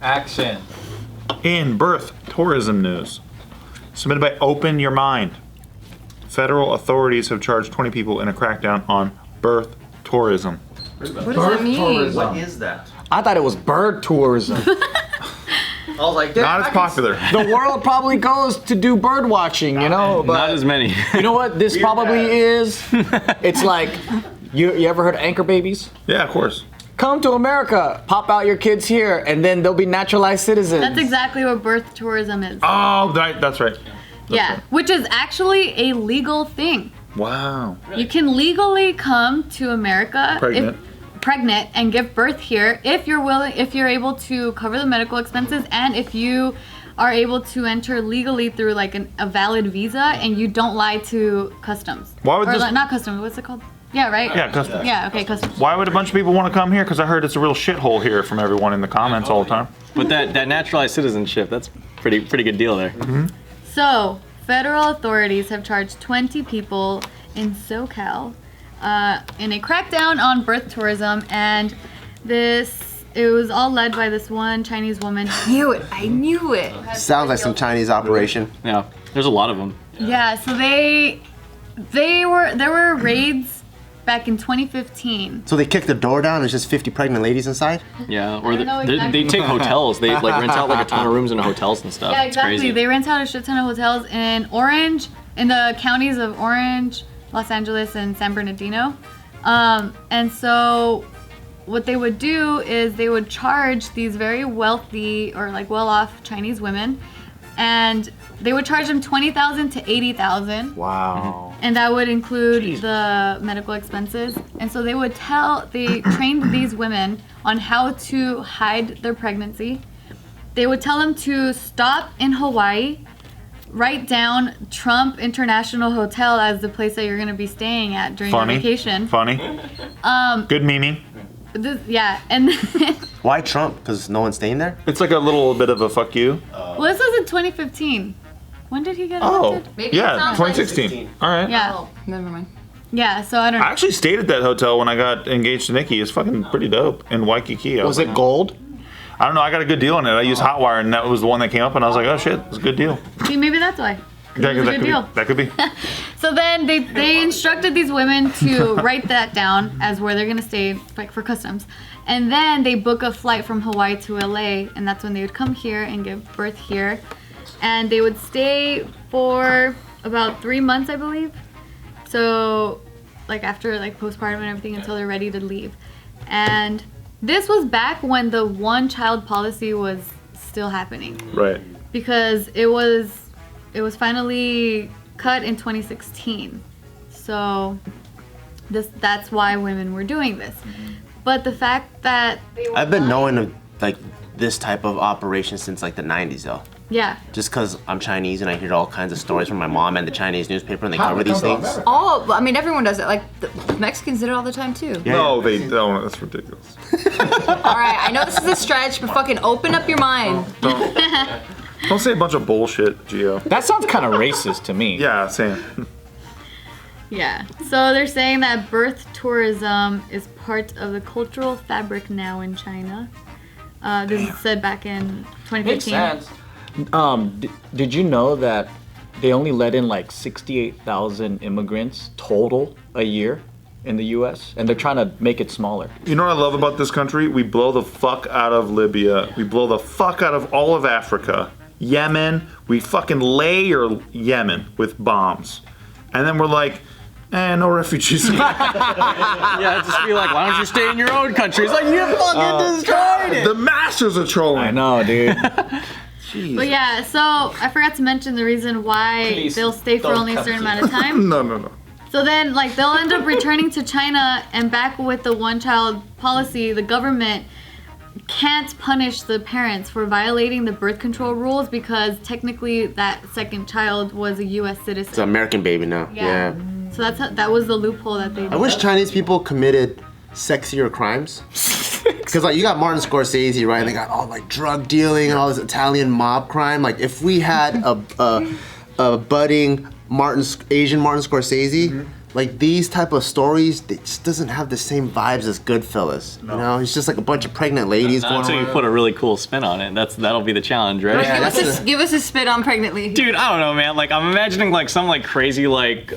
Action. In birth tourism news, submitted by Open Your Mind. Federal authorities have charged 20 people in a crackdown on birth tourism. What does that mean? Tourism. What is that? I thought it was bird tourism. I was like, Not as popular. The world probably goes to do bird watching, you know? But Not as many. you know what this probably is? It's like, you ever heard of anchor babies? Yeah, of course. Come to America, pop out your kids here, and then they'll be naturalized citizens. That's exactly what birth tourism is. Oh, that's right. Yeah, which is actually a legal thing. Wow. You can legally come to America pregnant and give birth here if you're able to cover the medical expenses and if you are able to enter legally through like a valid visa and you don't lie to customs. Why would not customs, what's it called? Yeah, right? Yeah, customs. Yeah, okay, customs. Why would a bunch of people want to come here? Because I heard it's a real shithole here from everyone in the comments all the time. But that naturalized citizenship, that's pretty good deal there. Mm-hmm. So, federal authorities have charged 20 people in SoCal in a crackdown on birth tourism, and it was all led by this one Chinese woman. I knew it. Sounds like some Chinese operation. Yeah, there's a lot of them. Yeah, so there were raids back in 2015. So they kicked the door down and there's just 50 pregnant ladies inside? Yeah, or I don't know exactly. they take hotels. They like rent out like a ton of rooms in hotels and stuff. Yeah, It's exactly. crazy. They rent out a shit ton of hotels in the counties of Orange, Los Angeles, and San Bernardino. And so what they would do is they would charge these very wealthy or like well-off Chinese women, and they would charge them $20,000 to $80,000. Wow. And that would include the medical expenses. And so they trained these women on how to hide their pregnancy. They would tell them to stop in Hawaii, write down Trump International Hotel as the place that you're going to be staying at during your vacation. Funny. Good meaning. Yeah, and then, Why Trump? Because no one's staying there? It's like a little bit of a fuck you. well, this was in 2015. When did he get Oh, elected? Maybe it yeah, sounds like 2016. All right. Yeah, Oh, never mind. yeah. So I don't know. I actually stayed at that hotel when I got engaged to Nikki. It's fucking pretty dope in Waikiki. Was it gold? I don't know. I got a good deal on it. I used Hotwire, and that was the one that came up, and I was like, oh shit, it's a good deal. See, maybe that's why. That, It was a that good could deal. be. That could be. So then they instructed these women to write that down as where they're gonna stay, like for customs, and then they book a flight from Hawaii to LA, and that's when they would come here and give birth here, and they would stay for about 3 months, I believe. So, like after like postpartum and everything, until they're ready to leave, and this was back when the one-child policy was still happening. Right. Because it was finally cut in 2016. So that's why women were doing this. But the fact that they were I've been lying- knowing of like this type of operation since like the 90s though. Yeah. Just because I'm Chinese and I hear all kinds of stories from my mom and the Chinese newspaper and they cover these things. Oh, I mean, everyone does it. Like, the Mexicans did it all the time, too. Yeah. No, they don't. That's ridiculous. All right, I know this is a stretch, but fucking open up your mind. Don't say a bunch of bullshit, Gio. That sounds kind of racist to me. Yeah, same. Yeah. So they're saying that birth tourism is part of the cultural fabric now in China. This is said back in 2015. Makes sense. Did you know that they only let in like 68,000 immigrants total a year in the U.S. and they're trying to make it smaller? You know what I love about this country? We blow the fuck out of Libya. We blow the fuck out of all of Africa. Yemen. We fucking layer Yemen with bombs. And then we're like, no refugees. Yeah, just be like, why don't you stay in your own country? It's like, you fucking destroyed it. The masters are trolling. I know, dude. Jeez. But yeah, so I forgot to mention the reason why Please, they'll stay for don't only a come certain here. amount of time. No. So then, like, they'll end up returning to China, and back with the one-child policy, the government can't punish the parents for violating the birth control rules because technically that second child was a U.S. citizen. It's an American baby now. Yeah. So that was the loophole that they did. I wish Chinese people committed sexier crimes. Because like you got Martin Scorsese, right? And they got all like drug dealing and all this Italian mob crime. Like if we had a budding Asian Martin Scorsese, like these type of stories, it just doesn't have the same vibes as Goodfellas. You know, it's just like a bunch of pregnant ladies going Until you around. put a really cool spin on it. That'll be the challenge, right? Yeah, Give us a spit on pregnantly. Dude, I don't know, man. Like, I'm imagining like some like crazy like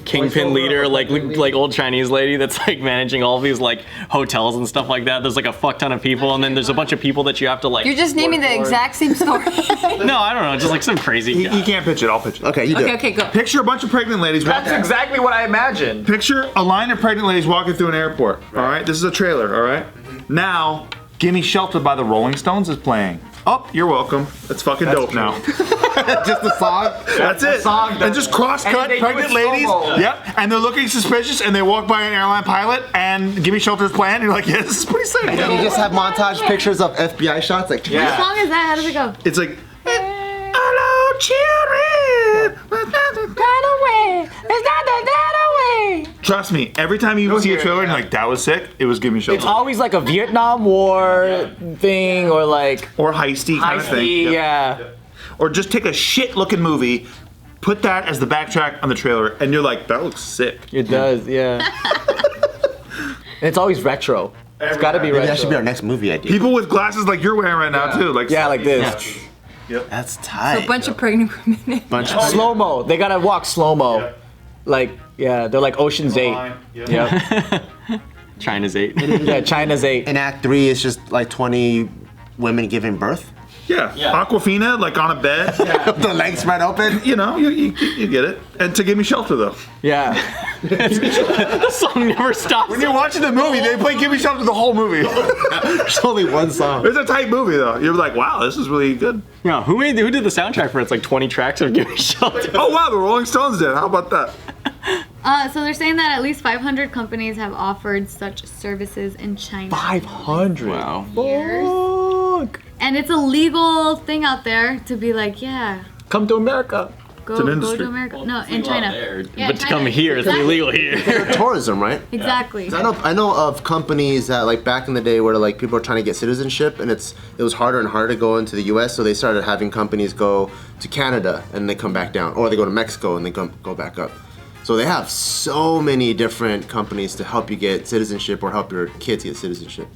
kingpin leader, like old Chinese lady that's like managing all these like hotels and stuff like that. There's like a fuck ton of people, and then there's a bunch of people that you have to like. You're just naming the exact same story. No, I don't know. Just like some crazy. You can't pitch it. I'll pitch it. Okay, you do. Okay, go. Picture a bunch of pregnant ladies. That's exactly what I imagined. Picture a line of pregnant ladies walking through an airport. All right, this is a trailer. All right. Now, "Gimme Shelter" by the Rolling Stones is playing. Oh, you're welcome. That's fucking dope now. Just the song. That's it. And just cross-cut pregnant ladies. Yep. And they're looking suspicious, and they walk by an airline pilot, and "Gimme Shelter's playing. And you're like, yeah, this is pretty sick. You just have montage pictures of FBI shots, like Which song is that? How does it go? It's like, hello, children. Trust me, every time you see a trailer and you're like, that was sick, it was "Gimme It's Shelter." always like a Vietnam War thing or like Or heisty kind of thing. heisty, Yep. yeah. Or just take a shit-looking movie, put that as the backtrack on the trailer, and you're like, that looks sick. It does, yeah. And it's always retro. It's got to be maybe retro. that should be our next movie idea. People with glasses like you're wearing right now, too. Like, Yeah, like this. That's tight. A bunch of pregnant women. bunch of Slow mo. They gotta walk slow mo. Like, yeah, they're like Ocean's 8. Yep. China's 8. Yeah, China's 8. In Act 3, it's just like 20 women giving birth. Yeah. Aquafina, like on a bed. The legs spread open. You know, you get it. And to "Give Me Shelter," though. Yeah. The song never stops. When you're watching the movie, they play "Give Me Shelter" the whole movie. There's only one song. It's a tight movie, though. You're like, wow, this is really good. Yeah, who did the soundtrack for it? It's like 20 tracks of "Give Me Shelter." Oh, wow, the Rolling Stones did. How about that? So they're saying that at least 500 companies have offered such services in China. 500. Wow. Fuck. And it's a legal thing out there to be like, yeah, Come to America. go, an go industry. to America. No, in China. Yeah, But to China. come here, it's Exactly. illegal here. Tourism, right? Exactly. I know of companies that like back in the day where like people were trying to get citizenship and it was harder and harder to go into the US, so they started having companies go to Canada and they come back down, or they go to Mexico and they go back up. So they have so many different companies to help you get citizenship or help your kids get citizenship.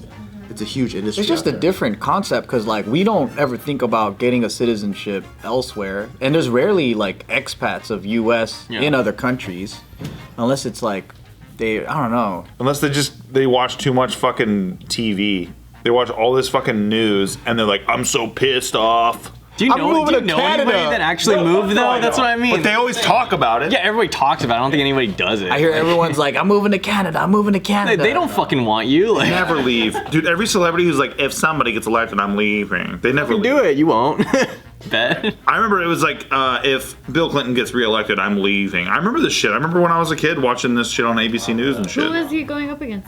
It's a huge industry. It's just out a there. different concept because like we don't ever think about getting a citizenship elsewhere, and there's rarely like expats of U.S. in other countries, unless it's like I don't know. Unless they watch too much fucking TV. They watch all this fucking news, and they're like, I'm so pissed off. Do you I'm know, moving do you to know Canada. anybody that actually moved though? That's what I mean. But they always talk about it. Yeah, everybody talks about it. I don't think anybody does it. I hear everyone's like, I'm moving to Canada. I'm moving to They, Canada. they don't fucking want you. Like, Never leave. Dude, every celebrity who's like, if somebody gets elected, I'm leaving. They never leave. do it. You won't. Bet. I remember it was like, if Bill Clinton gets reelected, I'm leaving. I remember this shit. I remember when I was a kid watching this shit on ABC News and shit. Who is he going up against?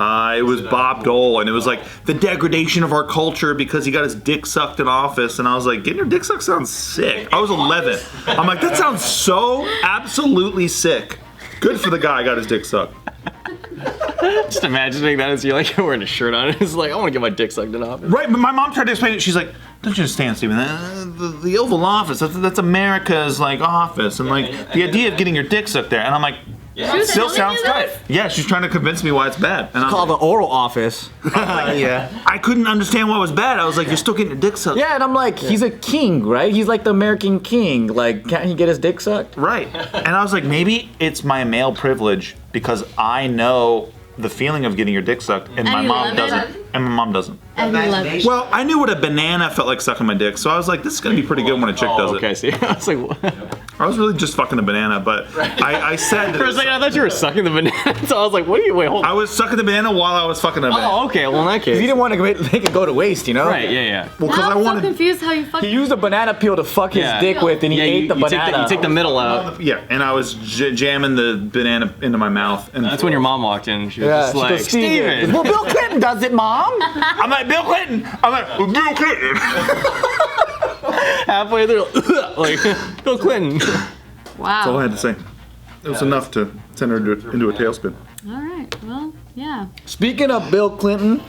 It was Bob Dole, and it was like the degradation of our culture because he got his dick sucked in office. And I was like, getting your dick sucked sounds sick. I was 11. I'm like, that sounds so absolutely sick. Good for the guy who got his dick sucked. Just imagining that as you're like wearing a shirt on. It's like I want to get my dick sucked in office. Right, but my mom tried to explain it. She's like, don't you understand, Steven? The Oval Office, that's America's like office. And like the idea of getting your dick sucked there. And I'm like, still sounds tight. Yeah, she's trying to convince me why it's bad. And I'm called the oral office. Yeah. I couldn't understand why it was bad. I was like, you're still getting your dick sucked. Yeah, and I'm like, he's a king, right? He's like the American king. Like, can't he get his dick sucked? Right. And I was like, maybe it's my male privilege because I know the feeling of getting your dick sucked, and my you mom love it? doesn't. And my mom doesn't. And you love it. Well, I knew what a banana felt like sucking my dick, so I was like, this is gonna be pretty good when a chick does Okay, it. see, I was like, what? I was really just fucking a banana, but I said For a second, I thought you were sucking the banana. So I was like, what are you? Wait, hold on. I was sucking the banana while I was fucking a banana. Oh, okay. Well, in that case, He didn't want to make it go to waste, you know? right? Yeah. Well, because Now I I'm so wanted. confused how you He fucking. used a banana peel to fuck his Yeah. dick with, and he Yeah, ate the banana. You take the middle out. Yeah, and I was jamming the banana into my mouth, and That's when your mom walked in. She was Yeah, just she like, goes, Steven. Well, Bill Clinton does it, Mom. I'm like, Bill Clinton. I'm like, well, Bill Clinton. Halfway through, like, Bill Clinton. That's all I Wow. had to say. It was enough to send her into a tailspin. All right. Well, yeah. Speaking of Bill Clinton,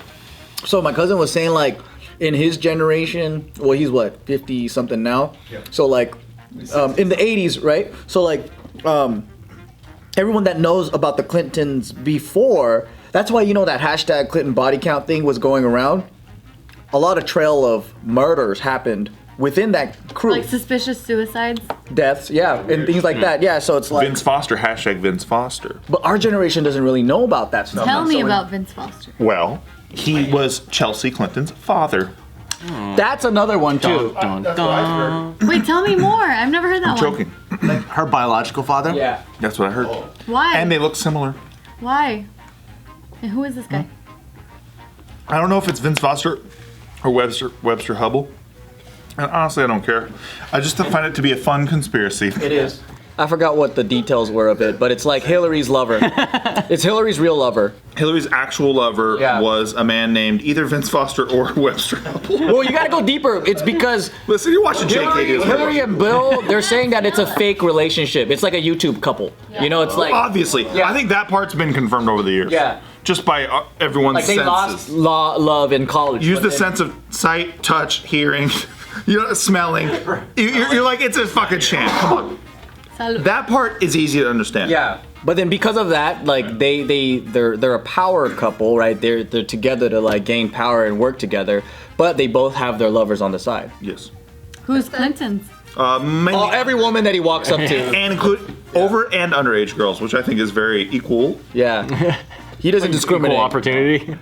so my cousin was saying like in his generation, well he's what 50 something now. So like in the 80s, right? So like everyone that knows about the Clintons before, that's why that hashtag Clinton body count thing was going around. A lot of trail of murders happened within that crew. Like suspicious suicides. Deaths, yeah, and things like that. Yeah, so it's like Vince Foster, hashtag Vince Foster. But our generation doesn't really know about that stuff. Tell me So about Vince Foster. Well, he was Chelsea Clinton's father. That's another one too. Dun, dun. Wait, tell me more. I've never heard that I'm one. joking. Her biological father. Yeah. That's what I heard. Why? And they look similar. Why? And who is this guy? I don't know if it's Vince Foster or Webster Hubble. And honestly, I don't care. I just find it to be a fun conspiracy. It is. I forgot what the details were of it, but it's like Hillary's lover. It's Hillary's real lover. Hillary's actual lover was a man named either Vince Foster or Webster Hubble. Well, you gotta go deeper. It's because Listen, you're watching JK. Hillary and Bill, they're saying that it's a fake relationship. It's like a YouTube couple. It's like Obviously. Yeah. I think that part's been confirmed over the years. Yeah. Just by everyone's like they senses. lost love in college. Use but the then- sense of sight, touch, hearing, smelling. You're like, it's a fucking sham. Come on. Salud. That part is easy to understand. Yeah. But then because of that, like they're a power couple, right? They're together to like gain power and work together, but they both have their lovers on the side. Yes. Who's Clinton's? Mainly, Every woman that he walks up to. and include over and underage girls, which I think is very equal. Yeah. He doesn't discriminate. Equal opportunity.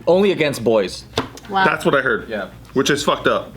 Only against boys. Wow. That's what I heard. Yeah. Which is fucked up.